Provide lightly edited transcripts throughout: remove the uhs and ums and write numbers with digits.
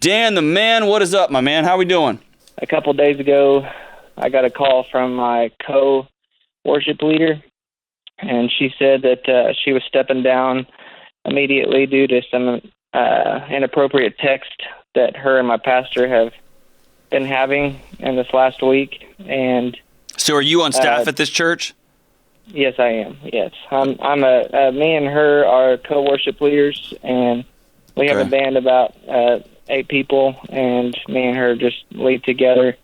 Dan, the man, what is up, my man? How we doing? A couple of days ago, I got a call from my co-worship leader, and she said that she was stepping down immediately due to some inappropriate text that her and my pastor have been having in this last week. And so, are you on staff at this church? Yes, I am. Yes, I'm. Me and her are co-worship leaders, and we have a band about 8 people, and me and her just lead together.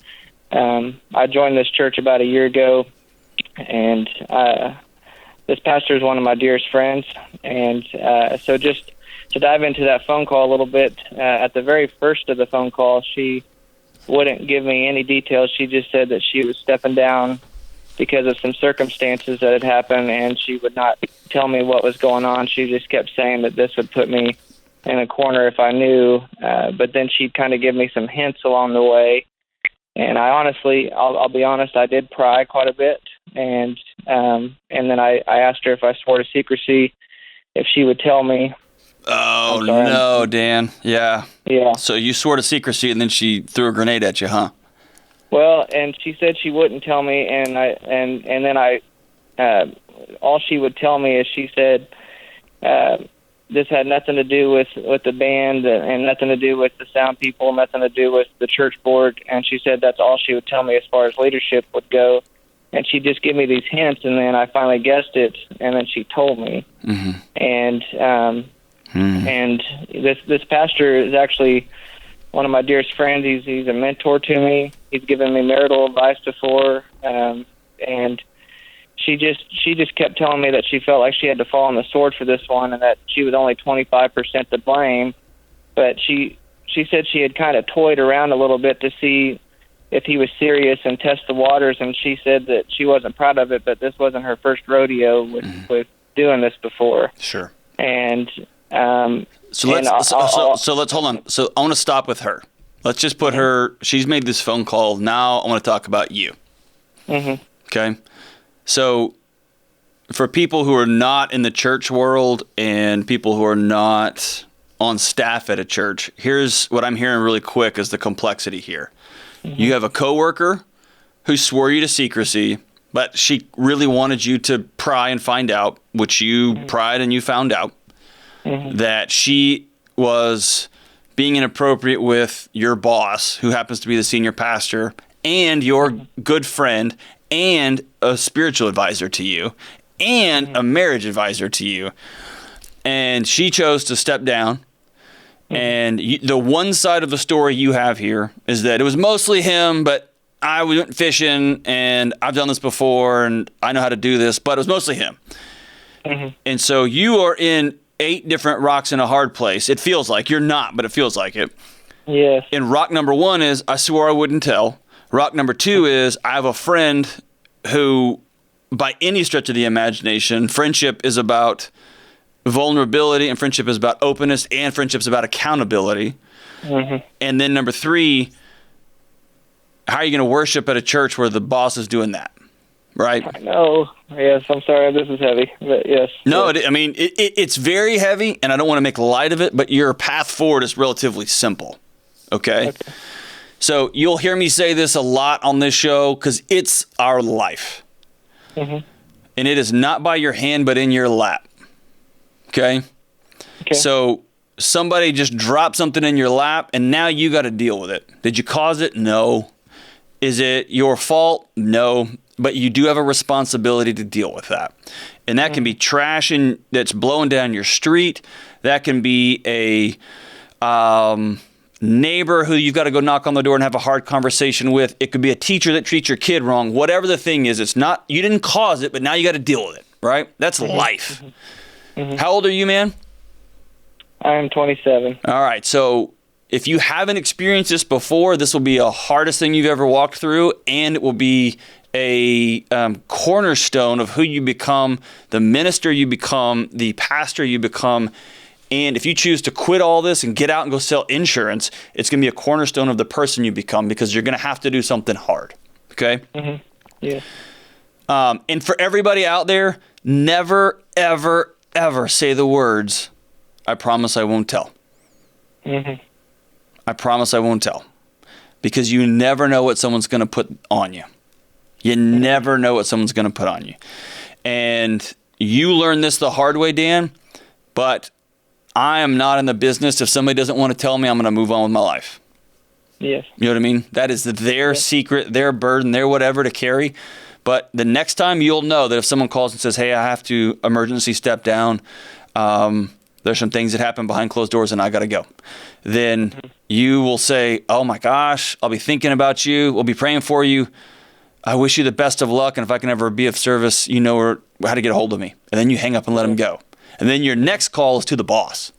I joined this church about a year ago, and this pastor is one of my dearest friends. And so just to dive into that phone call a little bit, at the very first of the phone call, she wouldn't give me any details. She just said that she was stepping down because of some circumstances that had happened, and she would not tell me what was going on. She just kept saying that this would put me in a corner if I knew, but then she'd kind of give me some hints along the way. And I honestly, I'll be honest, I did pry quite a bit, and then I asked her if I swore to secrecy, if she would tell me. Oh, no, Dan. Yeah. Yeah. So you swore to secrecy, and then she threw a grenade at you, huh? Well, and she said she wouldn't tell me, and then all she would tell me is she said this had nothing to do with the band and nothing to do with the sound people, nothing to do with the church board, and she said that's all she would tell me as far as leadership would go. And she'd just give me these hints, and then I finally guessed it, and then she told me. Mm-hmm. And this pastor is actually one of my dearest friends. He's a mentor to me. He's given me marital advice before, and she just kept telling me that she felt like she had to fall on the sword for this one, and that she was only 25% to blame. But she said she had kind of toyed around a little bit to see if he was serious and test the waters, and she said that she wasn't proud of it, but this wasn't her first rodeo with doing this before. Sure. And so let's hold on. So I want to stop with her. Let's just put her. She's made this phone call. Now I want to talk about you. Mm-hmm. Okay. So for people who are not in the church world and people who are not on staff at a church, here's what I'm hearing really quick is the complexity here. Mm-hmm. You have a coworker who swore you to secrecy, but she really wanted you to pry and find out, which you pried and you found out. Mm-hmm. That she was being inappropriate with your boss, who happens to be the senior pastor, and your good friend, and a spiritual advisor to you, and a marriage advisor to you. And she chose to step down. And the one side of the story you have here is that it was mostly him, but I went fishing, and I've done this before, and I know how to do this, but it was mostly him. Mm-hmm. And so you are in 8 different rocks in a hard place. It feels like you're not, but it feels like it. Yes. And rock number 1 is I swore I wouldn't tell. Rock number 2 is I have a friend who, by any stretch of the imagination, friendship is about vulnerability, and friendship is about openness, and friendship is about accountability. Mm-hmm. And then number 3, how are you going to worship at a church where the boss is doing that? Right? I know. Yes, I'm sorry. This is heavy, but yes. No, it's very heavy, and I don't want to make light of it, but your path forward is relatively simple. Okay? So you'll hear me say this a lot on this show because it's our life. Mm-hmm. And it is not by your hand, but in your lap. Okay? So somebody just dropped something in your lap, and now you got to deal with it. Did you cause it? No. Is it your fault? No. But you do have a responsibility to deal with that. And that can be trash that's blowing down your street. That can be a neighbor who you've got to go knock on the door and have a hard conversation with. It could be a teacher that treats your kid wrong. Whatever the thing is, it's not, you didn't cause it, but now you got to deal with it, right? That's life. Mm-hmm. How old are you, man? I am 27. All right. So if you haven't experienced this before, this will be a hardest thing you've ever walked through, and it will be a cornerstone of who you become, the minister you become, the pastor you become. And if you choose to quit all this and get out and go sell insurance, it's going to be a cornerstone of the person you become, because you're going to have to do something hard. Okay? Mm-hmm. Yeah. And for everybody out there, never, ever, ever say the words, "I promise I won't tell." Mm-hmm. I promise I won't tell. Because you never know what someone's going to put on you. You never know what someone's going to put on you. And you learned this the hard way, Dan, but I am not in the business. If somebody doesn't want to tell me, I'm going to move on with my life. Yes. You know what I mean? That is their secret, their burden, their whatever to carry. But the next time you'll know that if someone calls and says, hey, I have to emergency step down, there's some things that happen behind closed doors and I got to go. Then you will say, oh my gosh, I'll be thinking about you. We'll be praying for you. I wish you the best of luck. And if I can ever be of service, you know how to get a hold of me. And then you hang up and let them go. And then your next call is to the boss,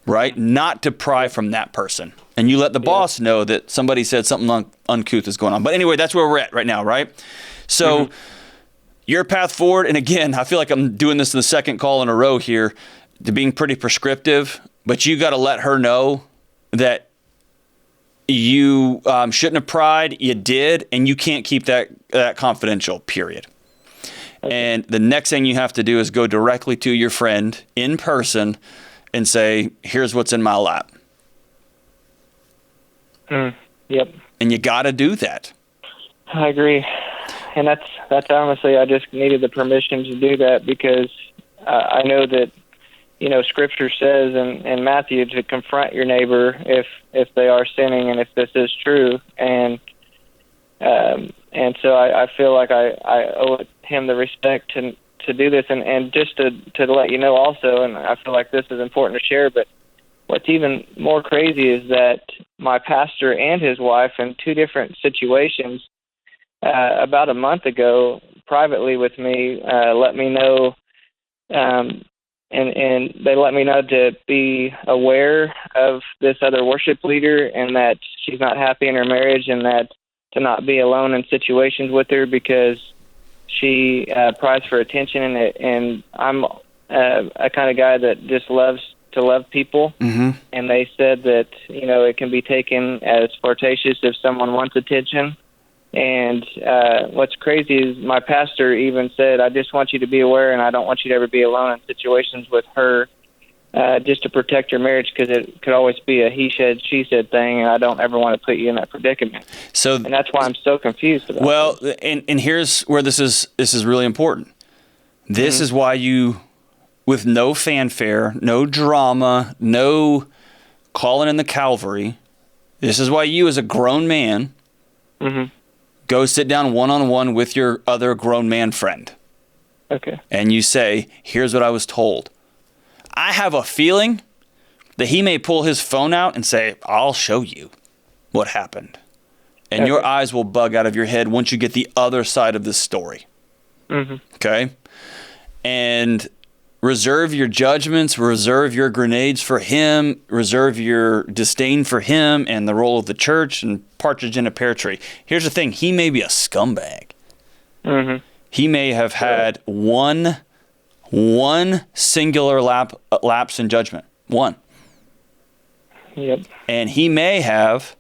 right? Not to pry from that person. And you let the boss know that somebody said something uncouth is going on. But anyway, that's where we're at right now, right? So your path forward, and again, I feel like I'm doing this in the second call in a row here, to being pretty prescriptive, but you got to let her know that you shouldn't have pried, you did, and you can't keep that confidential, period. Okay. And the next thing you have to do is go directly to your friend in person and say, here's what's in my lap. Yep. And you got to do that. I agree. And that's honestly, I just needed the permission to do that because I know that, you know, Scripture says in Matthew to confront your neighbor if they are sinning and if this is true. And so I feel like I owe him the respect to do this. And just to let you know also, and I feel like this is important to share, but what's even more crazy is that my pastor and his wife in two different situations about a month ago privately with me let me know and they let me know to be aware of this other worship leader and that she's not happy in her marriage and that to not be alone in situations with her because she pries for attention and I'm a kind of guy that just loves to love people. And they said that, you know, it can be taken as flirtatious if someone wants attention. And what's crazy is my pastor even said, I just want you to be aware and I don't want you to ever be alone in situations with her just to protect your marriage because it could always be a he said, she said thing and I don't ever want to put you in that predicament. And that's why I'm so confused about this. And here's where this is really important. This is why you, with no fanfare, no drama, no calling in the Calvary, this is why you as a grown man go sit down one-on-one with your other grown man friend. Okay. And you say, here's what I was told. I have a feeling that he may pull his phone out and say, I'll show you what happened. And your eyes will bug out of your head once you get the other side of this story. Okay? And reserve your judgments, reserve your grenades for him, reserve your disdain for him and the role of the church and partridge in a pear tree. Here's the thing. He may be a scumbag. He may have had one singular lapse in judgment. One. Yep. And he may have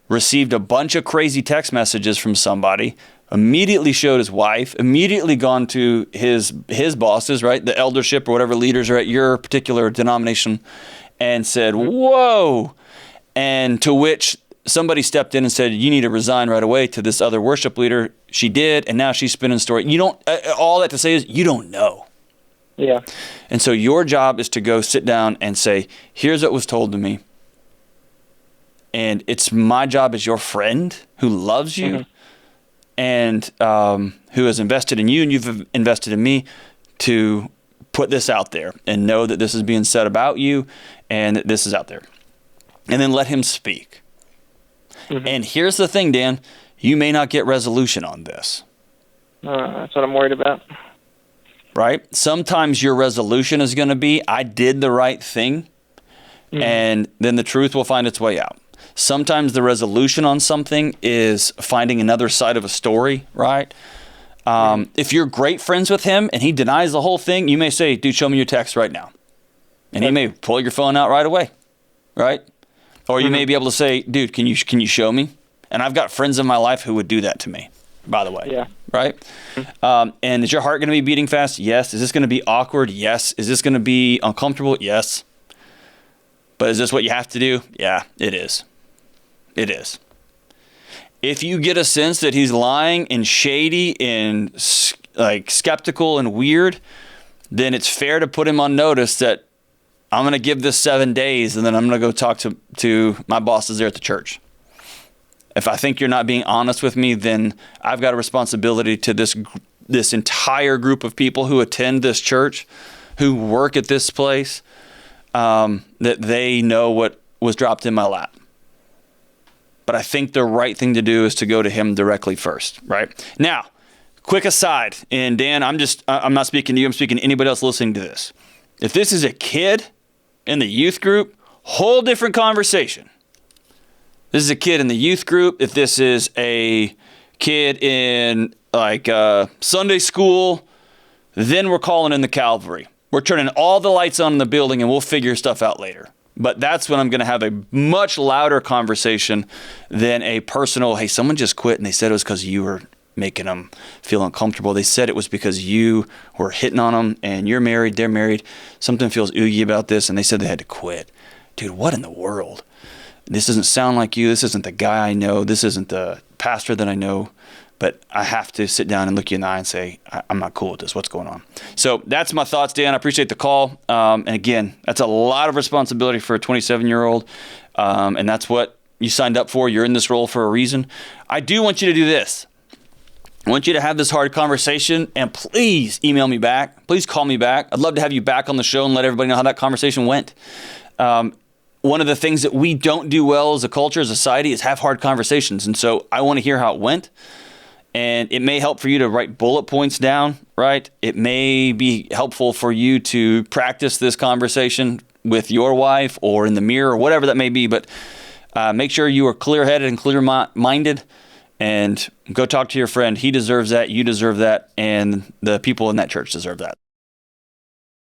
received a bunch of crazy text messages from somebody, immediately showed his wife, immediately gone to his bosses, right? The eldership or whatever leaders are at your particular denomination and said, whoa. And to which somebody stepped in and said, you need to resign right away to this other worship leader. She did. And now she's spinning story. You don't, all that to say is you don't know. Yeah. And so your job is to go sit down and say, here's what was told to me. And it's my job as your friend who loves you and who has invested in you and you've invested in me to put this out there and know that this is being said about you and that this is out there. And then let him speak. And here's the thing, Dan, you may not get resolution on this. That's what I'm worried about. Right? Sometimes your resolution is going to be, I did the right thing, and then the truth will find its way out. Sometimes the resolution on something is finding another side of a story, right? If you're great friends with him and he denies the whole thing, you may say, dude, show me your text right now. And he may pull your phone out right away, right? Or you may be able to say, dude, can you show me? And I've got friends in my life who would do that to me, by the way. Yeah. Right? And is your heart going to be beating fast? Yes. Is this going to be awkward? Yes. Is this going to be uncomfortable? Yes. But is this what you have to do? Yeah, it is. It is. If you get a sense that he's lying and shady and like skeptical and weird, then it's fair to put him on notice that I'm going to give this 7 days and then I'm going to go talk to my bosses there at the church. If I think you're not being honest with me, then I've got a responsibility to this entire group of people who attend this church, who work at this place, that they know what was dropped in my lap. But I think the right thing to do is to go to him directly first, right? Now, quick aside, and Dan, I'm not speaking to you, I'm speaking to anybody else listening to this. If this is a kid in the youth group, whole different conversation. This is a kid in the youth group. If this is a kid in like Sunday school, then we're calling in the cavalry. We're turning all the lights on in the building and we'll figure stuff out later. But that's when I'm going to have a much louder conversation than a personal, hey, someone just quit and they said it was because you were making them feel uncomfortable. They said it was because you were hitting on them and you're married, they're married. Something feels oogie about this and they said they had to quit. Dude, what in the world? This doesn't sound like you. This isn't the guy I know. This isn't the pastor that I know. But I have to sit down and look you in the eye and say, I'm not cool with this. What's going on? So that's my thoughts, Dan. I appreciate the call. And again, that's a lot of responsibility for a 27-year-old. And that's what you signed up for. You're in this role for a reason. I do want you to do this. I want you to have this hard conversation, and please email me back. Please call me back. I'd love to have you back on the show and let everybody know how that conversation went. One of the things that we don't do well as a culture, as a society, is have hard conversations. And so I want to hear how it went. And it may help for you to write bullet points down, right? It may be helpful for you to practice this conversation with your wife or in the mirror or whatever that may be. But make sure you are clear-headed and clear-minded and go talk to your friend. He deserves that. You deserve that. And the people in that church deserve that.